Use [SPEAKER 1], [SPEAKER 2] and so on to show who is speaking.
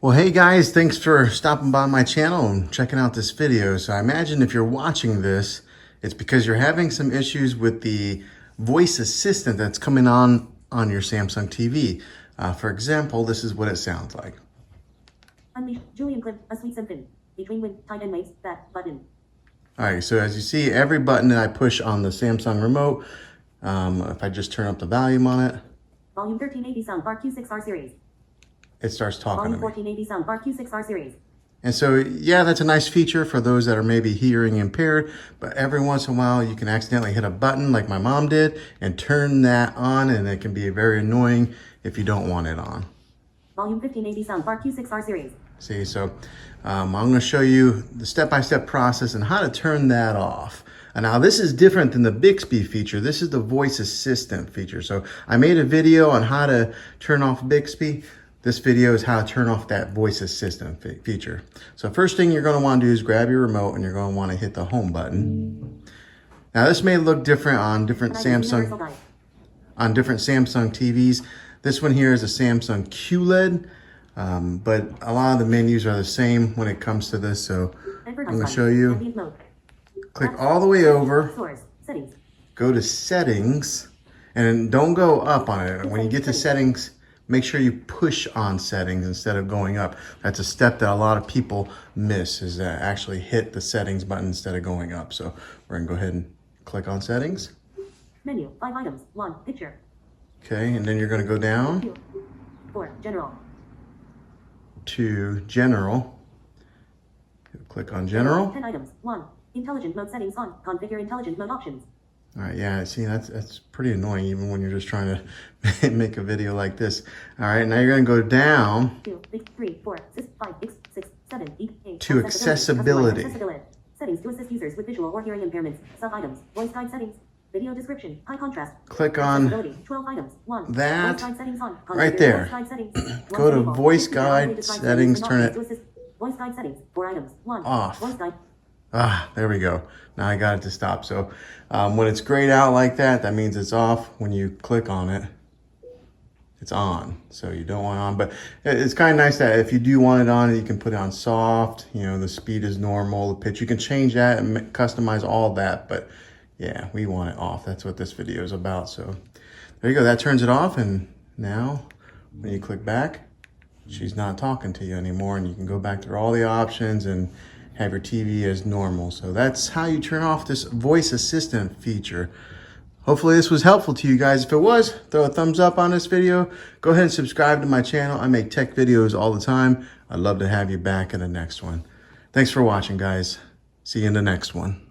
[SPEAKER 1] Well, hey guys, thanks for stopping by my channel and checking out this video. So I imagine if you're watching this, it's because you're having some issues with the voice assistant that's coming on your Samsung TV. For example, this is what it sounds like.
[SPEAKER 2] Unleash Julian Clip, a sweet symphony. Between wind, tide and waves, that button.
[SPEAKER 1] All right, so as you see, every button that I push on the Samsung remote, if I just turn up the volume on it,
[SPEAKER 2] Volume 1380 soundbar Q6R series.
[SPEAKER 1] it starts talking to
[SPEAKER 2] Volume
[SPEAKER 1] me.
[SPEAKER 2] 1480 soundbar Q6R series.
[SPEAKER 1] And so, yeah, that's a nice feature for those that are maybe hearing impaired, but every once in a while you can accidentally hit a button like my mom did and turn that on, and it can be very annoying if you don't want it on.
[SPEAKER 2] Volume 1580 soundbar Q6R series.
[SPEAKER 1] See, so I'm going to show you the step-by-step process and how to turn that off. And now this is different than the Bixby feature. This is the voice assistant feature. So I made a video on how to turn off Bixby. This video is how to turn off that voice assistant feature. So first thing you're going to want to do is grab your remote and you're going to want to hit the home button. Now this may look different on different Samsung TVs. This one here is a Samsung QLED, but a lot of the menus are the same when it comes to this. So I'm going to show you. Click all the way over, go to settings, and don't go up on it. When you get to settings, make sure you push on settings instead of going up. That's a step that a lot of people miss, is that actually hit the settings button instead of going up. So we're gonna go ahead and click on settings.
[SPEAKER 2] Menu, 5 items, 1, picture.
[SPEAKER 1] Okay, and then you're gonna go down
[SPEAKER 2] 2, 4, general.
[SPEAKER 1] to general. Click on general.
[SPEAKER 2] 10 items, 1, intelligent mode settings on, configure intelligent mode options.
[SPEAKER 1] All right, yeah, see, that's pretty annoying even when you're just trying to make a video like this. All right, now you're gonna go down
[SPEAKER 2] 2, 3, 4, 5, 6, 7, 8,
[SPEAKER 1] to accessibility.
[SPEAKER 2] Settings to assist users with visual or hearing impairments. Sub-items, voice guide settings, video description, high contrast.
[SPEAKER 1] Click on
[SPEAKER 2] 12 items, 1,
[SPEAKER 1] that
[SPEAKER 2] voice guide settings on,
[SPEAKER 1] right there.
[SPEAKER 2] Voice guide settings,
[SPEAKER 1] Go to voice guide settings, turn it
[SPEAKER 2] voice guide settings, 4 items, 1,
[SPEAKER 1] off.
[SPEAKER 2] Voice guide.
[SPEAKER 1] There we go. Now I got it to stop. So when it's grayed out like that, that means it's off. When you click on it, it's on. So you don't want it on, but it's kind of nice that if you do want it on, you can put it on soft, you know, the speed is normal, the pitch, you can change that and customize all that. But yeah, we want it off. That's what this video is about. So there you go. That turns it off. And now when you click back, she's not talking to you anymore, and you can go back through all the options and have your TV as normal. So that's how you turn off this voice assistant feature. Hopefully this was helpful to you guys. If it was, throw a thumbs up on this video. Go ahead and subscribe to my channel. I make tech videos all the time. I'd love to have you back in the next one. Thanks for watching, guys. See you in the next one.